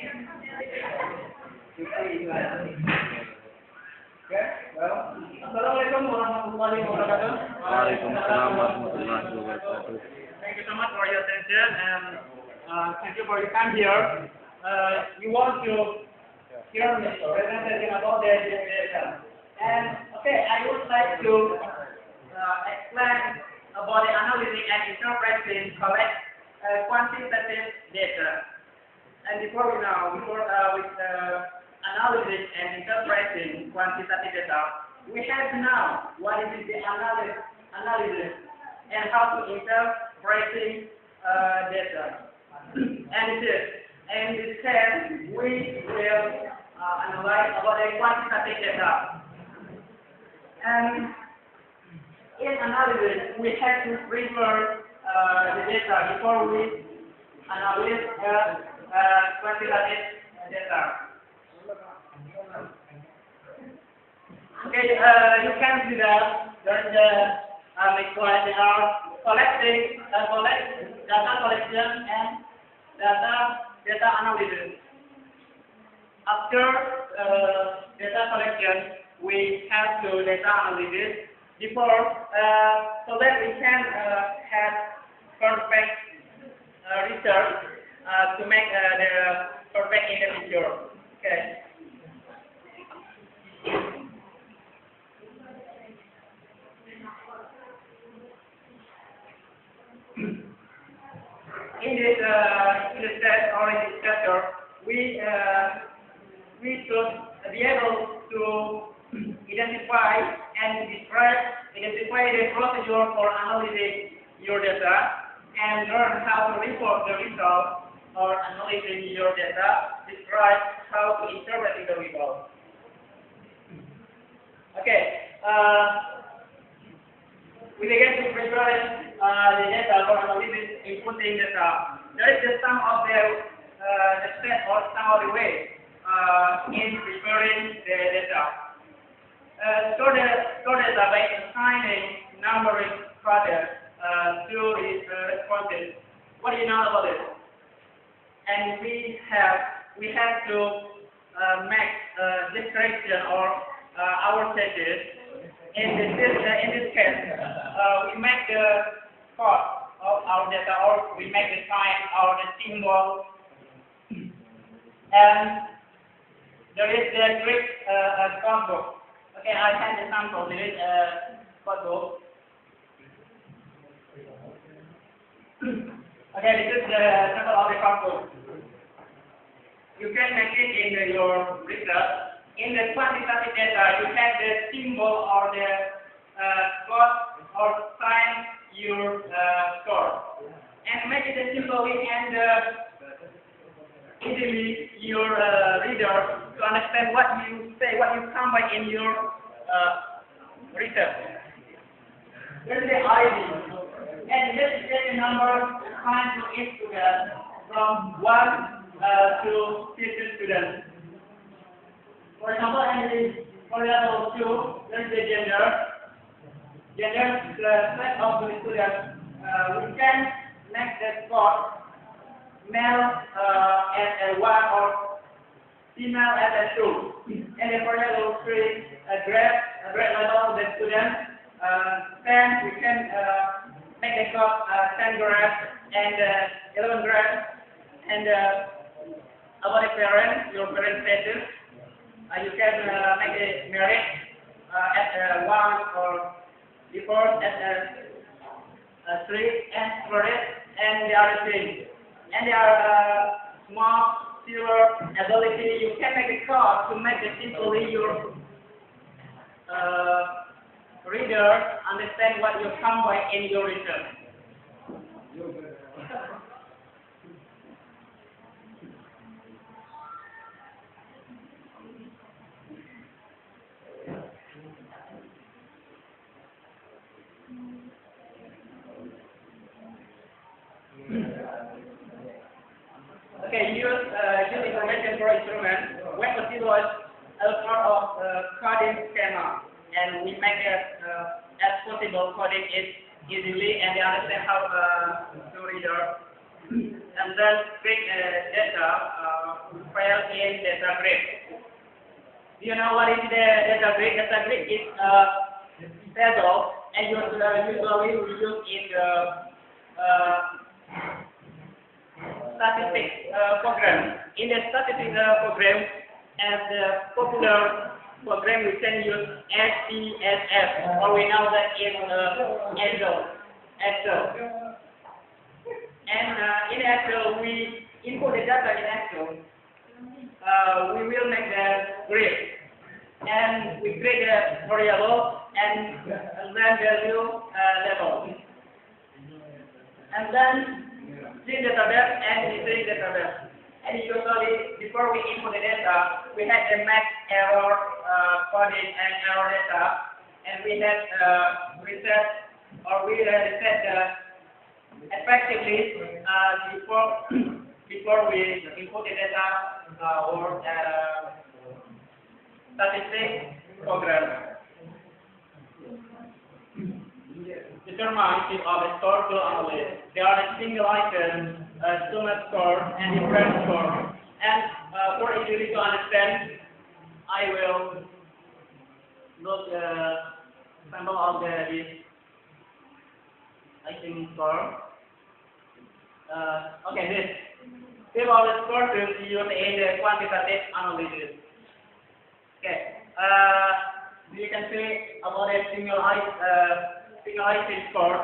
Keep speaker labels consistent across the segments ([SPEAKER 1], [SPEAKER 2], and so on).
[SPEAKER 1] Well, Assalamualaikum warahmatullahi wabarakatuh.
[SPEAKER 2] Waalaikumsalam warahmatullahi wabarakatuh.
[SPEAKER 1] Thank you so much for your attention and thank you for your time here. You want to hear me presentation about the data. And okay, I would like to explain about the analyzing and interpreting quantitative data. And before analyzing and interpreting quantitative data, we have now what is the analysis and how to interpreting data. And in this case, we will analyze about the quantitative data. And in analysis, we have to refer the data before we analyze quantitative data. Okay, you can see that during the next slide they are collecting data collection and data analysis. After data collection, we have to data analysis before so that we can have perfect research to make the perfect in the future. Okay. In this test or in this chapter, we should be able to identify the procedure for analyzing your data and learn how to report the results or analyzing your data, describe how to interpret the results. Okay, we begin to prepare the data for analysis, inputting data. There is the sum of the step or sum of the way in preparing the data. Store data by assigning numeric products to its responses. What do you know about it? And we have to make description or our status. In this case, we make the code of our data, or we make the sign or the symbol, and there is the Greek code book. Okay, I have the sample. There is a code book. Okay, this is the sample of the code book. You can make it in your research. In the quantitative data, you have the symbol or the code or sign your score. And make it simply and easily your reader to understand what you say, what you come by in your research. There is the ID. And this is the number assigned to each student from 1 to 50 students. For example, for level 2, there is the gender. Gender is the sex of the student. We can make the score male as a 1 or female as a 2. And then for level 3, grade level of the student. Then we can make the score 10 grade and 11 grade. And about the parent, your parent status. You can make a merit at 1 or before at 3 and for it and the other things. And there are small silver ability. You can make a code to make it simply your reader understand what you come by in your research. Okay, use information for instrument. When considered as part of coding schema, and we make it as possible coding it easily and they understand how to read it. And then big data file in data grid. Do you know what is the data grid? Data grid is table, and usually we use in the statistics program. In the statistics program, as the popular program, we can use SPSS, or we know that in Excel. And in Excel, we input the data in Excel. We will make the grid, and we create the variable and then value level. And then see database and see database. And usually, before we input the data, we had a max error coding and error data, and we had reset effectively before we input the data or statistics program. Determination of a score to analysis. There are a single item, sum score, and different score. And for easily to understand, I will look sample of this item score. Okay, this. This of the score to use in the quantitative analysis. Okay. You can see about a single item score.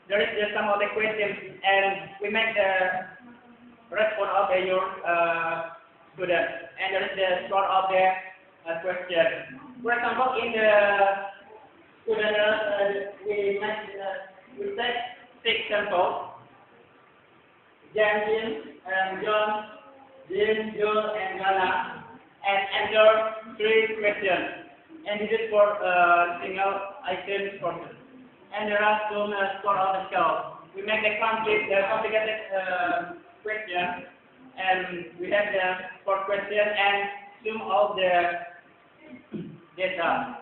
[SPEAKER 1] There is just some of the questions, and we make the response of your student, and there is the score of the question. For example, in the student, we take 6 samples. Jan, Jin, and John, Jin, Joe, and Ghana, and answer 3 questions. And this is for single item courses. And there are some score of the shelf. We make the complicated question, and we have the 4 question and sum of the data.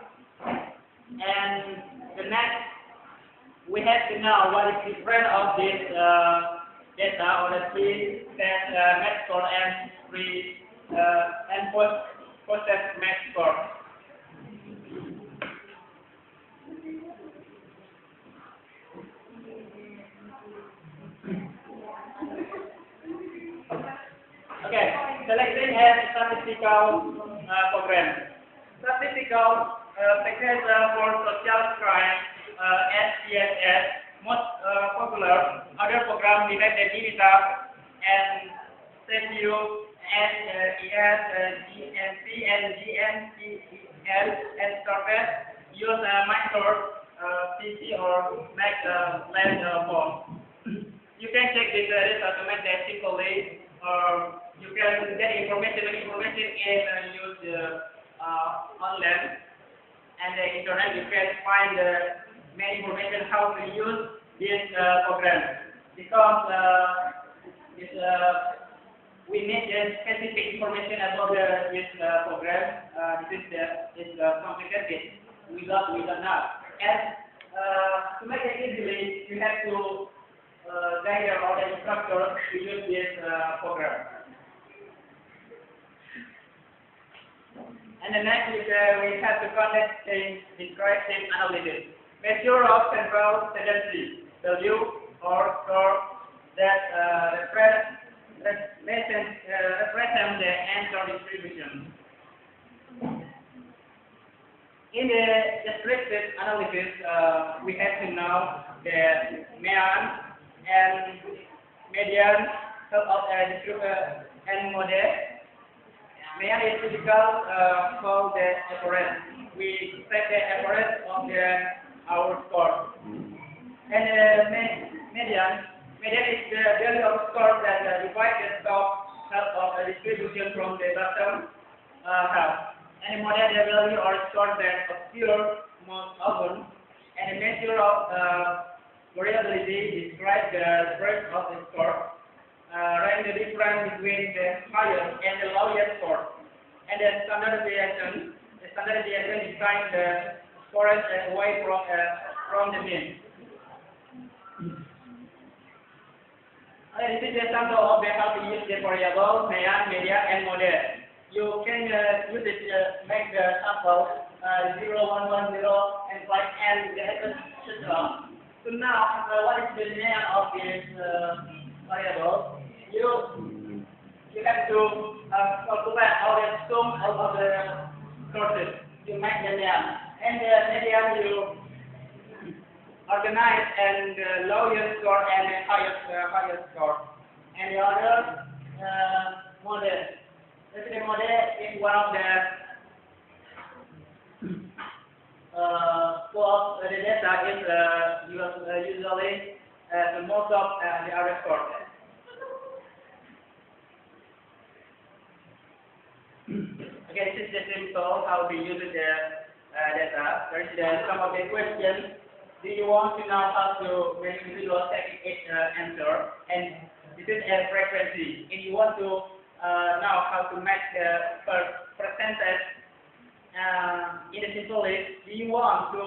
[SPEAKER 1] And the next, we have to know what is different of this data or the 3 set math score and 3 and process math score. Okay, selecting a statistical program. Statistical package for social crime, SPSS, most popular. Other program we have the data and CPU and ES, GNC and GNCEL and surface use micro PC or Mac platform. You can check this automated simply, or you can get information and use online and the internet. You can find many information how to use this program, because we need specific information about this program. This is complicated. We don't know. And to make it easily, you have to guide or the instructor to use this program. And the next is we have to conduct a descriptive analysis. Measure of central tendency, value or score that represent the answer distribution. In the descriptive analysis, we have to know the mean and median of a distribution and model. Mean is typical called the average. We set the average of our score. And median is the value of score that divides the top half of the distribution from the bottom half. And the model the value or score that occur most often. And the measure of variability describes the breadth of the score, rank the difference between the highest and the lowest score. And the standard deviation defines the scores away from the mean. This is the example of how to use the variable, median, and model. You can use it make the sample 0, 1, 1, 0, and 5, and the etc. So now, what is the name of this variable? You have to calculate all the sum of the sources to make the name, and the median you organize and lowest score and the highest score. And the other model. The model is one of the of the data is usually the most of the other sources. Okay, this is the simple how we use the data. There is some of the questions. Do you want to know how to make individual take each answer? And this is a frequency. If you want to know how to make the percentage in the simple list, do you want to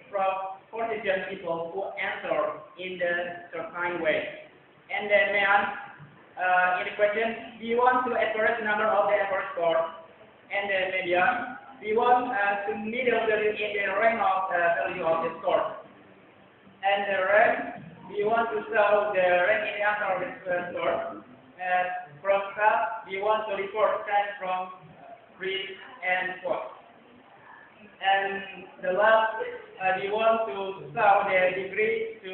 [SPEAKER 1] proportion people who answer in the certain way? And then in the question, do you want to average number of the average score? And the median, do you want to middle value in the range of value of the score? And the range, do you want to show the range in the answer of the score? From start, do you want to report change from 3 and 4? And the last, do you want to show the degree to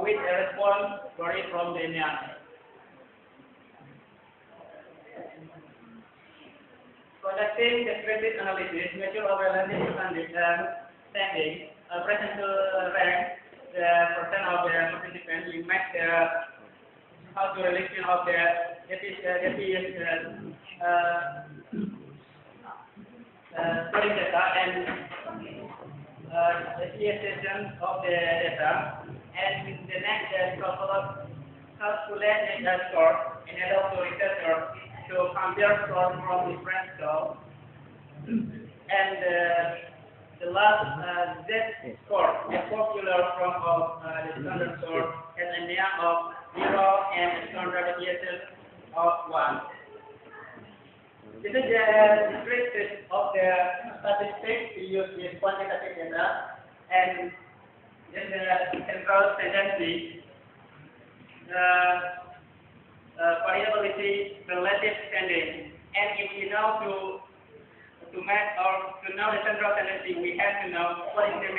[SPEAKER 1] which a response vary from the mean? Conducting descriptive analysis, measure of relative standing, present rank, the percent of the participants, you make the how to relation of the storing data and association of the data, and the next calculate the score and allow to researcher to compare scores from different scores. And the last Z score, a popular form of the standard score, has a mean of 0 and a standard deviation of 1. This is the description of the statistics we use with quantitative data, and in the central tendency, variability, relative standing, and if you know to match or to know the central tendency, we have to know what is the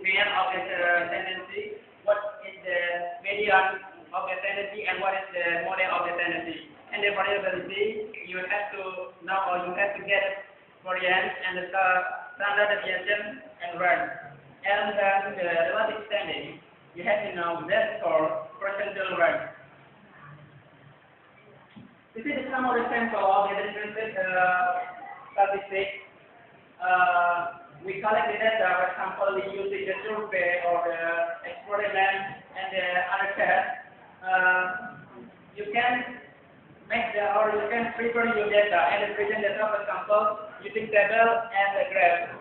[SPEAKER 1] mean of the tendency, what is the median of the tendency, and what is the model of the tendency. And the variability, you have to know or you have to get variance and the standard deviation and range. And then the relative standing, you have to know that score, percentile range. This is some of the sample of the different statistics. We collect the data, for example, we use the survey or the experiment and the other tests. You can make the or you can prepare your data and present data, for example, using table and the graph.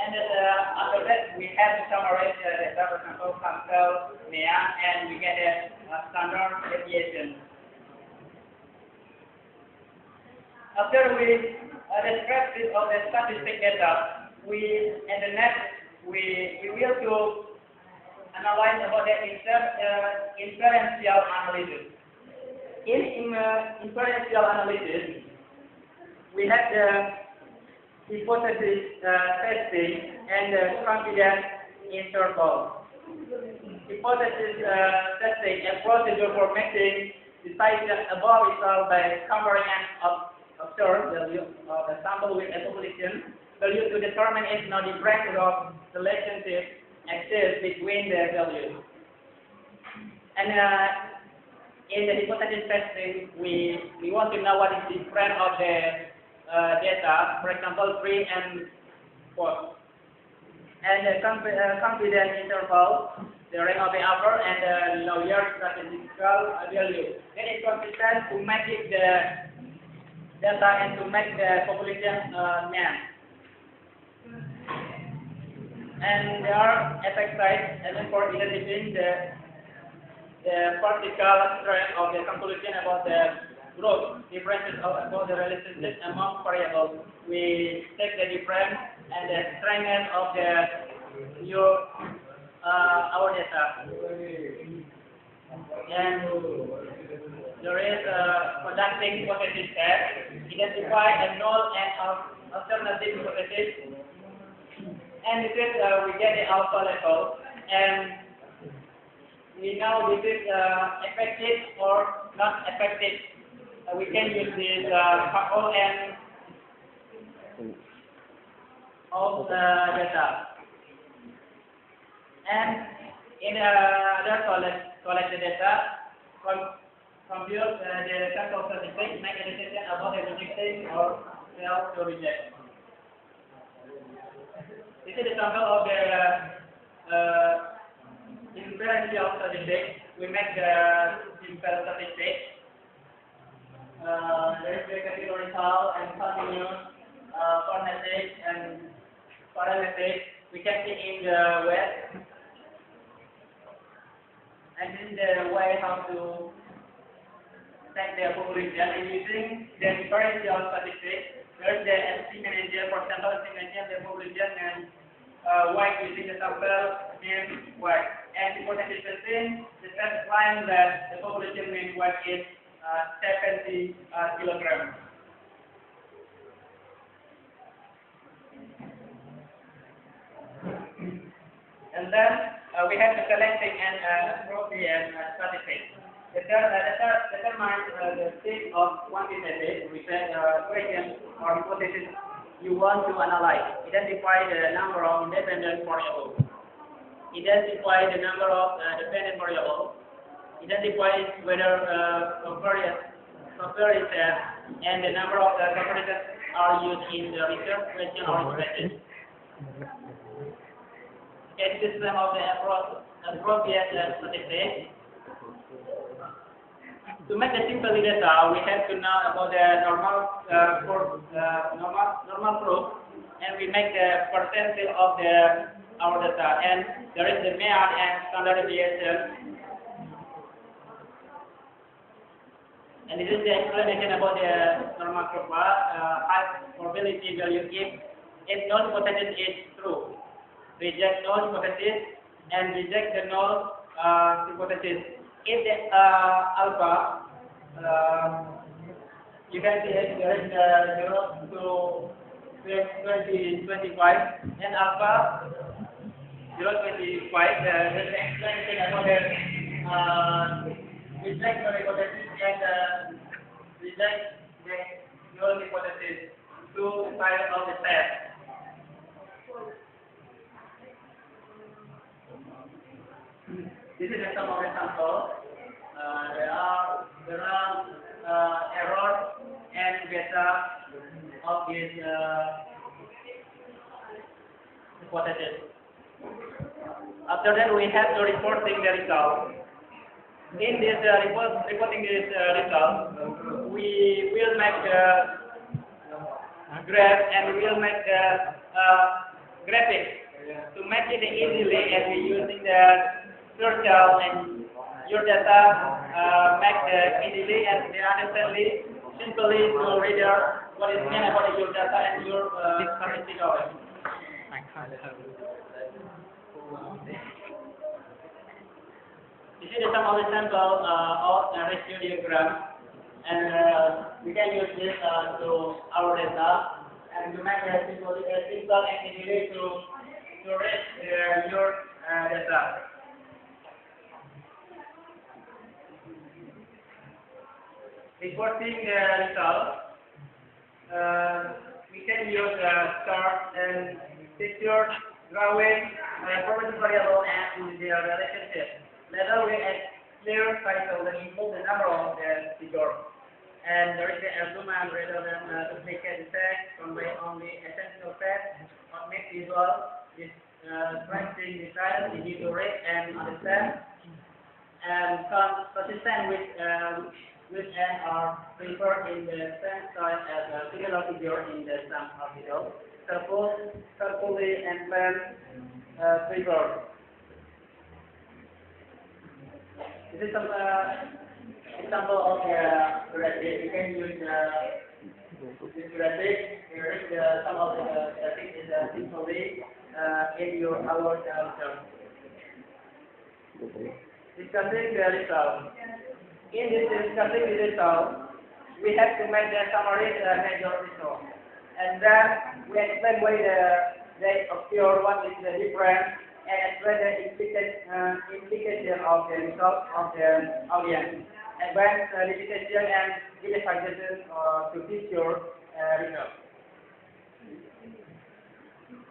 [SPEAKER 1] And after that, we have to summarize the data, for example, sample, mean, and we get a standard deviation. After we describe this of the statistic data, in the next we will to analyze about the inferential analysis. In inferential analysis, we have the hypothesis testing and the confidence interval. Hypothesis testing, a procedure for making decisions about result by comparing and observe value of the sample with a population value to determine if no difference of relationship exists between the values. And in the hypothesis testing, we want to know what is the difference of the data, for example, 3 and 4. And the confidence interval, the range of the upper and the lower statistical value. Then it's consistent to make it the data and to make the population mean. And there are effect sites and for identifying the partial strength of the conclusion about the growth differences about the relationship among variables. We take the difference and the strength of the our data. And there is a conducting hypothesis test, identify a null and alternative hypothesis, and this is we get the alpha level, and we know this is effective or not effective. We can use this ON of the data, and in collect the data, compute the sample statistics, make a decision about the rejecting or fail to reject. This is the sample of the inferential statistics. We make the simple statistics. There is the categorical and continuous, phonetic and parametric. We can see in the web. And in the way how to take the population and using the differential statistics. There is the SC manager, for example, SC manager, the population and white using the sample name white. And for the testing, the test line that the population mean white is 70 kilograms. And then we have the selecting and appropriate statistics. Determine the state of quantitative research question or hypothesis you want to analyze. Identify the number of independent variables. Identify the number of dependent variables. Identify whether comparisons and the number of comparisons are used in the research question or hypothesis. Get system of the appropriate statistics. To make the simple data, we have to know about the normal proof, and we make the percentage of our data, and there is the mean and standard deviation. And this is the explanation about the normal curve. High probability value if null hypothesis is true. Reject null hypothesis and reject the null hypothesis. If the alpha, you can see there is 0 to 20, 25, and alpha 0 to 25. There is an explanation about the reject null hypothesis and reject the null hypothesis to side of the test. This is some of the samples. There are errors and beta of this hypothesis. After that, we have to reporting the result. In this reporting this result, we will make a graph and we will make a graphic to make it easily, and we using the circle and your data make easily and understandably, simply to reader what is meant about your data and your statistical. This is some of the sample of the ratio diagram, and we can use this to our data and to make a simple and easily to read your data. Reporting the results, we can use chart and picture, drawing, probability variable, and their relationship. Later, we add clear title and include the number of the figure. And there is an argument rather than duplicate text, convey only essential text, or make visual, is strengthening the style, easy to read and understand, and consistent with and are preferred in the same style as a similar figure in the same article. Carefully and plan preferred. This is some example of the graphic. You can use this graphic. Here is some of the graphic is simply in your our term. Discussing the result. In this discussing the result, we have to make the summary major result, and then we explain why they occur, what is the difference, and explain the implication of the result of the audience, and when the limitation and give a suggestion to future result.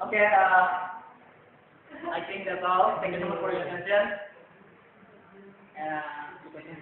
[SPEAKER 1] Okay, I think that's all. Thank you so much for your attention. Question.